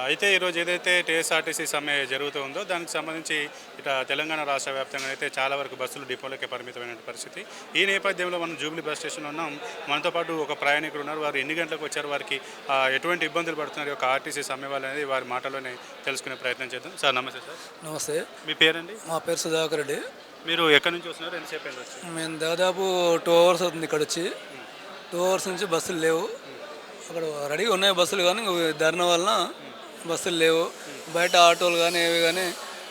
అయితే ఈరోజు ఏదైతే టీఎస్ఆర్టీసీ సమ్మె జరుగుతూ ఉందో దానికి సంబంధించి ఇట తెలంగాణ రాష్ట్ర వ్యాప్తంగా అయితే చాలా వరకు బస్సులు డిపోలకే పరిమితమైన పరిస్థితి. ఈ నేపథ్యంలో మనం జూబ్లీ బస్ స్టేషన్లో ఉన్నాం. మనతో పాటు ఒక ప్రయాణికుడు ఉన్నారు. వారు ఎన్ని గంటలకు వచ్చారు, వారికి ఎటువంటి ఇబ్బందులు పడుతున్నారు ఒక ఆర్టీసీ సమ్మె వల్ల అనేది వారి మాటలోనే తెలుసుకునే ప్రయత్నం చేద్దాం. సార్ నమస్తే. సార్ నమస్తే. మీ పేరండి? మా పేరు సుధాకర్ రెడ్డి. మీరు ఎక్కడి నుంచి వస్తున్నారు, ఎంతసేపు అయింది వచ్చి? మేము దాదాపు 2 అవర్స్ అవుతుంది ఇక్కడ వచ్చి. 2 అవర్స్ నుంచి బస్సులు లేవు. అక్కడ రెడీగా ఉన్నాయి బస్సులు, కానీ ధర్నా వలన బస్సులు లేవు. బయట ఆటోలు కానీ ఏవి కానీ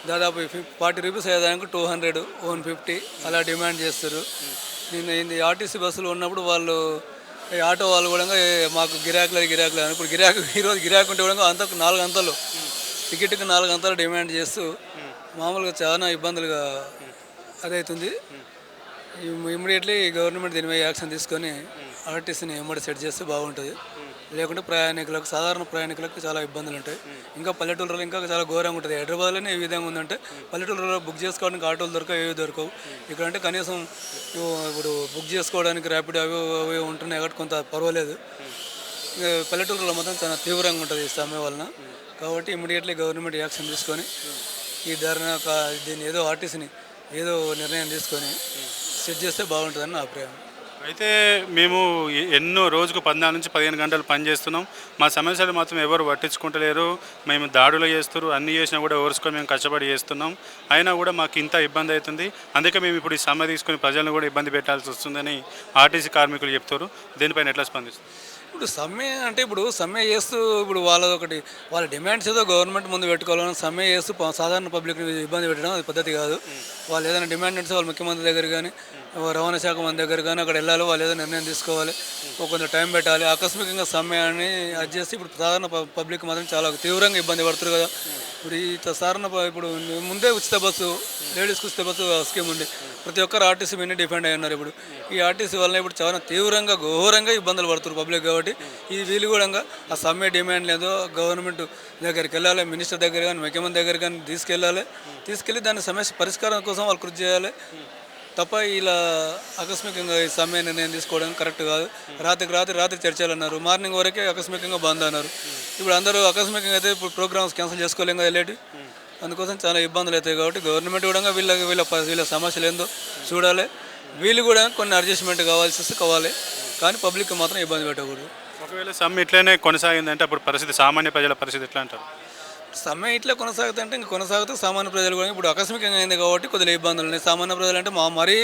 దాదాపు 40 రూపీస్ అయ్యేదానికి 200, 150 అలా డిమాండ్ చేస్తారు. నేను ఆర్టీసీ బస్సులు ఉన్నప్పుడు వాళ్ళు ఈ ఆటో వాళ్ళు కూడా మాకు గిరాకులు అని, ఇప్పుడు ఈరోజు గిరాకు ఉంటే కూడా అంతకు 4 గంటలు టికెట్కి 4 గంటలు డిమాండ్ చేస్తూ మామూలుగా చాలా ఇబ్బందులుగా అదవుతుంది. ఇమ్మీడియట్లీ గవర్నమెంట్ దీని మీద యాక్షన్ తీసుకొని ఆర్టీసీని ఎమ్మడి సెట్ చేస్తే బాగుంటుంది. లేకుంటే ప్రయాణికులకు, సాధారణ ప్రయాణికులకు చాలా ఇబ్బందులు ఉంటాయి. ఇంకా పల్లెటూరులో ఇంకా చాలా ఘోరంగా ఉంటుంది. హైదరాబాద్లోనే ఏ విధంగా ఉందంటే పల్లెటూరులో బుక్ చేసుకోవడానికి ఆటోలు దొరకవు, ఏవి దొరకవు. ఇక్కడంటే కనీసం ఇప్పుడు బుక్ చేసుకోవడానికి ర్యాపిడ్ అవి ఉంటున్నాయి కాబట్టి కొంత పర్వాలేదు. పల్లెటూరులో మాత్రం చాలా తీవ్రంగా ఉంటుంది ఈ సమ్మె వలన. కాబట్టి ఇమ్మీడియట్లీ గవర్నమెంట్ యాక్షన్ తీసుకొని ఈ ధరణ దీన్ని ఏదో ఆర్టీసీని ఏదో నిర్ణయం తీసుకొని సెట్ చేస్తే బాగుంటుందని నా అభిప్రాయం. అయితే మేము ఎన్నో రోజుకు 14 నుంచి 15 గంటలు పనిచేస్తున్నాం. మా సమస్యలు మాత్రం ఎవరు పట్టించుకుంటలేరు. మేము దాడులు చేస్తారు, అన్నీ చేసినా కూడా ఓర్చుకొని మేము కష్టపడి చేస్తున్నాం. అయినా కూడా మాకు ఇంత ఇబ్బంది అవుతుంది. అందుకే మేము ఇప్పుడు ఈ సమ్మె తీసుకొని ప్రజలను కూడా ఇబ్బంది పెట్టాల్సి వస్తుందని ఆర్టీసీ కార్మికులు చెప్తారు. దీనిపైన ఎట్లా స్పందిస్తారు? ఇప్పుడు సమ్మె అంటే ఇప్పుడు సమ్మె చేస్తూ ఇప్పుడు వాళ్ళ డిమాండ్స్ ఏదో గవర్నమెంట్ ముందు పెట్టుకోవాలని సమ్మె చేస్తూ సాధారణ పబ్లిక్ని ఇబ్బంది పెట్టడం అది పద్ధతి కాదు. వాళ్ళు ఏదైనా డిమాండ్ అంటే వాళ్ళు ముఖ్యమంత్రి దగ్గర కానీ రవాణా శాఖ మంత్రి దగ్గర కానీ అక్కడ వెళ్ళాలి. వాళ్ళు ఏదో నిర్ణయం తీసుకోవాలి, కొంత టైం పెట్టాలి. ఆకస్మికంగా సమ్మె అని అది చేస్తే ఇప్పుడు సాధారణ పబ్లిక్ మాత్రం చాలా తీవ్రంగా ఇబ్బంది పడుతుంది కదా. ఇప్పుడు ఈ సాధారణ ఇప్పుడు ముందే ఉచిత బస్సు, లేడీస్కి ఉచిత బస్సు స్కీమ్ ఉంది. ప్రతి ఒక్కరు ఆర్టీసీ మీద డిపెండ్ అయి ఉన్నారు. ఇప్పుడు ఈ ఆర్టీసీ వల్ల ఇప్పుడు చాలా తీవ్రంగా ఘోరంగా ఇబ్బందులు పడుతున్నారు పబ్లిక్. కాబట్టి ఈ వీలు కూడా ఆ సమ్మె డిమాండ్ లేదో గవర్నమెంట్ దగ్గరికి వెళ్ళాలి, మినిస్టర్ దగ్గర కానీ ముఖ్యమంత్రి దగ్గర కానీ తీసుకెళ్ళి దాని సమస్య పరిష్కారం కోసం వాళ్ళు కృషి చేయాలి తప్ప ఇలా ఆకస్మికంగా ఈ సమ్మె నిర్ణయం తీసుకోవడానికి కరెక్ట్ కాదు. రాత్రి చర్చలు అన్నారు, మార్నింగ్ వరకే ఆకస్మికంగా బంద్ అన్నారు. ఇప్పుడు అందరూ ఆకస్మికంగా అయితే ఇప్పుడు ప్రోగ్రామ్స్ క్యాన్సిల్ చేసుకోలేం కదా వెళ్ళేటి. అందుకోసం చాలా ఇబ్బందులు అవుతాయి. కాబట్టి గవర్నమెంట్ కూడా వీళ్ళ సమస్యలు ఏందో చూడాలి. వీళ్ళు కూడా కొన్ని అడ్జస్ట్మెంట్ కావాలి, కానీ పబ్లిక్ మాత్రం ఇబ్బంది పెట్టకూడదు. ఒకవేళ సమ్మె ఇట్లనే కొనసాగిందంటే అప్పుడు పరిస్థితి, సామాన్య ప్రజల పరిస్థితి ఎట్లా అంటారు? సమ్మె ఇట్లా కొనసాగుతుంటే ఇంకా కొనసాగుతూ సామాన్య ప్రజలు కూడా ఇప్పుడు ఆకస్మికంగా అయింది కాబట్టి కొద్దిగా ఇబ్బందులు ఉన్నాయి. సామాన్య ప్రజలు అంటే మరీ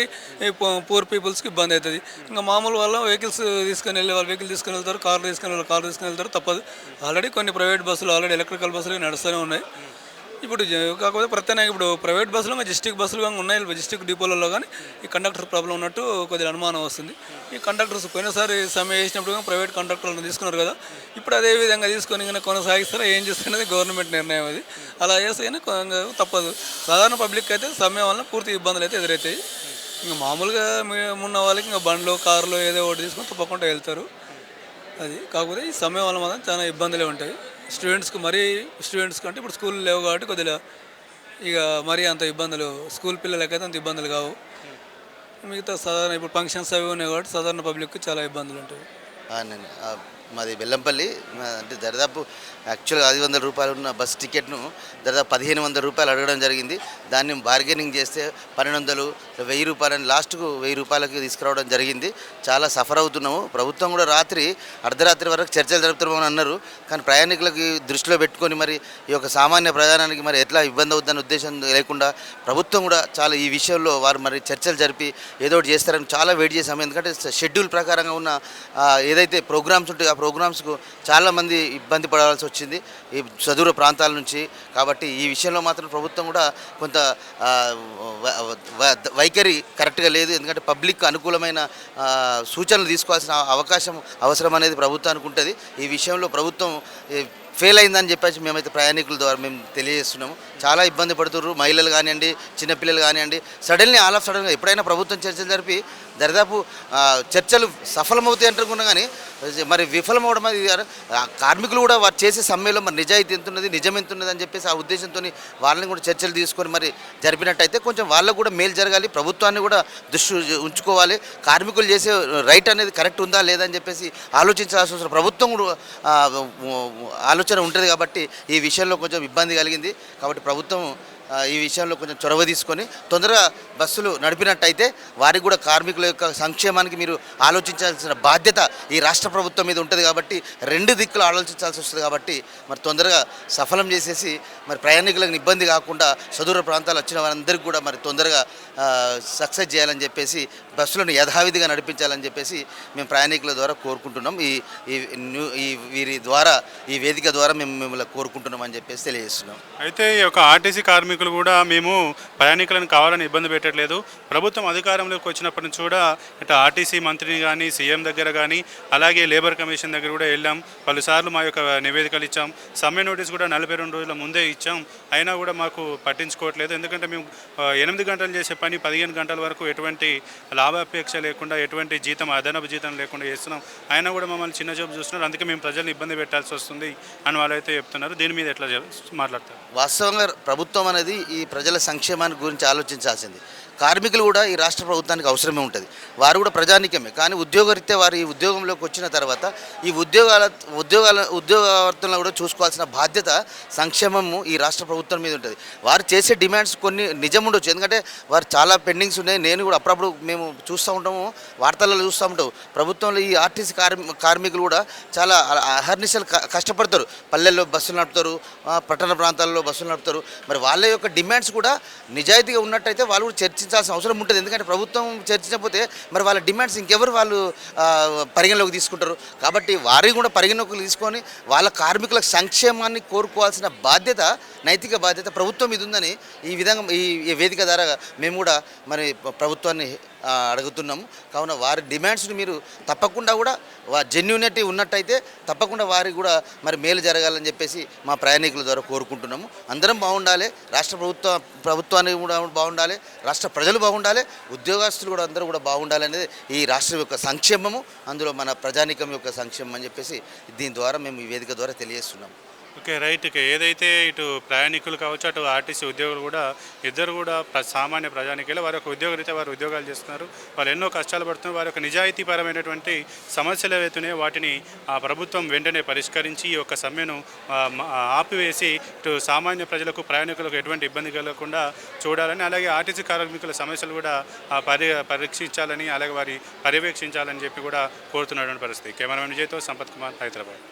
పూర్ పీపుల్స్కి ఇబ్బంది అవుతుంది. ఇంకా మామూలు వాళ్ళ వెహికల్స్ తీసుకొని వెళ్ళే వాళ్ళు వెహికల్ తీసుకొని వెళ్తారు, కారు తీసుకొని వెళ్తారు, తప్పదు. ఆల్రెడీ కొన్ని ప్రైవేట్ బస్సులు ఎలక్ట్రికల్ బస్సులు నడుస్తూనే ఉన్నాయి. ఇప్పుడు కాకపోతే ప్రత్యేకంగా ఇప్పుడు ప్రైవేట్ బస్సులు డిస్ట్రిక్ట్ బస్సులు కానీ ఉన్నాయి. డిస్ట్రిక్ట్ డిపోలలో కానీ ఈ కండక్టర్ ప్రాబ్లం ఉన్నట్టు కొద్దిగా అనుమానం వస్తుంది. ఈ కండక్టర్స్ పోయినసారి సమ్మె చేసినప్పుడు ప్రైవేట్ కండక్టర్లను తీసుకున్నారు కదా, ఇప్పుడు అదే విధంగా తీసుకొని కానీ కొనసాగిస్తారా ఏం చేస్తారనేది గవర్నమెంట్ నిర్ణయం. అది అలా చేస్తే కానీ తప్పదు. సాధారణ పబ్లిక్ అయితే సమ్మె వల్ల పూర్తి ఇబ్బందులు అయితే ఎదురవుతాయి. ఇంకా మామూలుగా ఉన్న వాళ్ళకి ఇంకా బండ్లు, కార్లు ఏదో ఒకటి తీసుకొని తప్పకుండా వెళ్తారు. అది కాకపోతే ఈ సమ్మె వల్ల మాత్రం చాలా ఇబ్బందులే ఉంటాయి. స్టూడెంట్స్ కంటే ఇప్పుడు స్కూల్ లేవు కాబట్టి కొద్దిగా ఇక మరీ అంత ఇబ్బందులు, స్కూల్ పిల్లలకైతే అంత ఇబ్బందులు కావు. మిగతా సాధారణ ఇప్పుడు ఫంక్షన్స్ అవి ఉన్నాయి కాబట్టి సాధారణ పబ్లిక్కి చాలా ఇబ్బందులు ఉంటాయి. మాది బెల్లంపల్లి. అంటే దాదాపు యాక్చువల్గా 500 రూపాయలు ఉన్న బస్ టికెట్ను దాదాపు 1500 రూపాయలు అడగడం జరిగింది. దాన్ని బార్గెనింగ్ చేస్తే 1200, 1000 రూపాయలని లాస్ట్కు 1000 రూపాయలకి తీసుకురావడం జరిగింది. చాలా సఫర్ అవుతున్నాము. ప్రభుత్వం కూడా అర్ధరాత్రి వరకు చర్చలు జరుపుతున్నామని అన్నారు. కానీ ప్రయాణికులకి దృష్టిలో పెట్టుకొని మరి ఈ యొక్క సామాన్య ప్రయాణానికి మరి ఎట్లా ఇబ్బంది అవుతుందనే ఉద్దేశం లేకుండా ప్రభుత్వం కూడా చాలా ఈ విషయంలో వారు మరి చర్చలు జరిపి ఏదో ఒకటి చేస్తారని చాలా వెయిట్ చేశాము. ఎందుకంటే షెడ్యూల్ ప్రకారంగా ఉన్న ఏదైతే ప్రోగ్రామ్స్ ఉంటాయో ఆ ప్రోగ్రామ్స్కు చాలామంది ఇబ్బంది పడాల్సి వచ్చింది ఈ సుదూర ప్రాంతాల నుంచి. కాబట్టి ఈ విషయంలో మాత్రం ప్రభుత్వం కూడా కొంత వైఖరి కరెక్ట్గా లేదు. ఎందుకంటే పబ్లిక్ అనుకూలమైన సూచనలు తీసుకోవాల్సిన అవసరం అనేది ప్రభుత్వానికి ఉంటుంది. ఈ విషయంలో ప్రభుత్వం ఫెయిల్ అయిందని చెప్పేసి మేమైతే ప్రయాణికుల ద్వారా మేము తెలియజేస్తున్నాము. చాలా ఇబ్బంది పడుతున్నారు. మహిళలు కానివ్వండి, చిన్నపిల్లలు కానివ్వండి. సడన్లీ ఆల్ ఆఫ్ సడన్గా ఎప్పుడైనా ప్రభుత్వం చర్చలు జరిపి దరిదాపు చర్చలు సఫలమవుతాయి అంటున్నాం కానీ మరి విఫలమవడం అది కార్మికులు కూడా వారు చేసే సమ్మెలో మరి నిజాయితీ ఎంత ఉన్నది, నిజం ఎంత ఉన్నది అని చెప్పేసి ఆ ఉద్దేశంతో వాళ్ళని కూడా చర్చలు తీసుకొని మరి జరిపినట్టయితే కొంచెం వాళ్ళకు కూడా మేలు జరగాలి. ప్రభుత్వాన్ని కూడా దృష్టి ఉంచుకోవాలి. కార్మికులు చేసే రైట్ అనేది కరెక్ట్ ఉందా లేదా అని చెప్పేసి ఆలోచించాల్సిన అవసరం ప్రభుత్వం కూడా ఆలోచన ఉంటుంది. కాబట్టి ఈ విషయంలో కొంచెం ఇబ్బంది కలిగింది. కాబట్టి ప్రభుత్వం ఈ విషయంలో కొంచెం చొరవ తీసుకొని తొందరగా బస్సులు నడిపినట్టయితే వారికి కూడా కార్మికుల యొక్క సంక్షేమానికి మీరు ఆలోచించాల్సిన బాధ్యత ఈ రాష్ట్ర ప్రభుత్వం మీద ఉంటుంది. కాబట్టి రెండు దిక్కులు ఆలోచించాల్సి వస్తుంది. కాబట్టి మరి తొందరగా సఫలం చేసేసి మరి ప్రయాణికులకు ఇబ్బంది కాకుండా సుదూర ప్రాంతాలు వచ్చిన వారందరికీ కూడా మరి తొందరగా సక్సెస్ చేయాలని చెప్పేసి బస్సులను యథావిధిగా నడిపించాలని చెప్పేసి మేము ప్రయాణికుల ద్వారా కోరుకుంటున్నాం. వీరి ద్వారా ఈ వేదిక ద్వారా మేము మిమ్మల్ని కోరుకుంటున్నాం అని చెప్పేసి తెలియజేస్తున్నాం. అయితే ఈ యొక్క ఆర్టీసీ కార్మికులు కూడా మేము ప్రయాణికులను కావాలని ఇబ్బంది పెట్టట్లేదు. ప్రభుత్వం అధికారంలోకి వచ్చినప్పటి నుంచి కూడా ఇటు ఆర్టీసీ మంత్రిని కానీ, సీఎం దగ్గర కానీ, అలాగే లేబర్ కమిషన్ దగ్గర కూడా వెళ్ళాం. పలుసార్లు మా యొక్క నివేదికలు ఇచ్చాం. సమ్మె నోటీస్ కూడా 42 రోజుల ముందే ఇచ్చాం. అయినా కూడా మాకు పట్టించుకోవట్లేదు. ఎందుకంటే మేము 8 గంటలు చేసే పని 15 గంటల వరకు ఎటువంటి లాభాపేక్ష లేకుండా, ఎటువంటి జీతం అదనపు జీతం లేకుండా చేస్తున్నాం. అయినా కూడా మమ్మల్ని చిన్న చూపు చూస్తున్నారు. అందుకే మేము ప్రజల్ని ఇబ్బంది పెట్టాల్సి వస్తుంది అని వాళ్ళైతే చెప్తున్నారు. దీని మీద ఎట్లా మాట్లాడతారు? వాస్తవంగా ప్రభుత్వం అనేది ఈ ప్రజల సంక్షేమాన్ని గురించి ఆలోచించాల్సింది. కార్మికులు కూడా ఈ రాష్ట్ర ప్రభుత్వానికి అవసరమే ఉంటుంది. వారు కూడా ప్రజానికమే. కానీ ఉద్యోగరీత్యా వారు ఈ ఉద్యోగంలోకి వచ్చిన తర్వాత ఈ ఉద్యోగవర్తనలో కూడా చూసుకోవాల్సిన బాధ్యత సంక్షేమము ఈ రాష్ట్ర ప్రభుత్వం మీద ఉంటుంది. వారు చేసే డిమాండ్స్ కొన్ని నిజం ఉండొచ్చు. ఎందుకంటే వారు చాలా పెండింగ్స్ ఉన్నాయి. నేను కూడా అప్పుడప్పుడు మేము చూస్తూ ఉంటాము, వార్తలలో చూస్తూ ఉంటాం. ప్రభుత్వంలో ఈ ఆర్టీసీ కార్మికులు కూడా చాలా అహర్నిశలు కష్టపడతారు. పల్లెల్లో బస్సులు నడుపుతారు, పట్టణ ప్రాంతాల్లో బస్సులు నడుపుతారు. మరి వాళ్ళ యొక్క డిమాండ్స్ కూడా నిజాయితీగా ఉన్నట్టయితే వాళ్ళు కూడా చర్చించాల్సిన అవసరం ఉంటుంది. ఎందుకంటే ప్రభుత్వం చర్చించకపోతే మరి వాళ్ళ డిమాండ్స్ ఇంకెవరు వాళ్ళు పరిగణలోకి తీసుకుంటారు. కాబట్టి వారిని కూడా పరిగణలోకి తీసుకొని వాళ్ళ కార్మికుల సంక్షేమాన్ని కోరుకోవాల్సిన బాధ్యత, నైతిక బాధ్యత ప్రభుత్వం మీద ఉందని ఈ విధంగా ఈ వేదిక ద్వారా మేము కూడా మరి ప్రభుత్వాన్ని అడుగుతున్నాము. కావున వారి డిమాండ్స్ని మీరు తప్పకుండా కూడా జెన్యూనిటీ ఉన్నట్టయితే తప్పకుండా వారికి కూడా మరి మేలు జరగాలని చెప్పేసి మా ప్రయాణికుల ద్వారా కోరుకుంటున్నాము. అందరం బాగుండాలి, రాష్ట్ర ప్రభుత్వానికి కూడా బాగుండాలి, రాష్ట్ర ప్రజలు బాగుండాలి, ఉద్యోగస్తులు కూడా అందరూ కూడా బాగుండాలి అనేది ఈ రాష్ట్రం యొక్క సంక్షేమము, అందులో మన ప్రజానీకం యొక్క సంక్షేమం అని చెప్పేసి దీని ద్వారా మేము ఈ వేదిక ద్వారా తెలియజేస్తున్నాము. Okay, right. ఏదైతే ఇటు ప్రయాణికులు కావచ్చు, అటు ఆర్టీసీ ఉద్యోగులు కూడా ఇద్దరు కూడా సామాన్య ప్రజానికులు. వారి యొక్క ఉద్యోగరీత్యా వారు ఉద్యోగాలు చేస్తున్నారు. వాళ్ళు ఎన్నో కష్టాలు పడుతున్నారు. వారి యొక్క నిజాయితీపరమైనటువంటి సమస్యలు ఏవైతున్నాయో వాటిని ఆ ప్రభుత్వం వెంటనే పరిష్కరించి ఈ యొక్క సమ్మెను ఆపివేసి ఇటు సామాన్య ప్రజలకు, ప్రయాణికులకు ఎటువంటి ఇబ్బంది కలగకుండా చూడాలని, అలాగే ఆర్టీసీ కార్మికుల సమస్యలు కూడా పరీక్షించాలని, అలాగే వారి పర్యవేక్షించాలని చెప్పి కూడా కోరుతున్నటువంటి పరిస్థితి. కెమెరామెన్ విజయ్తో సంపత్ కుమార్, హైదరాబాద్.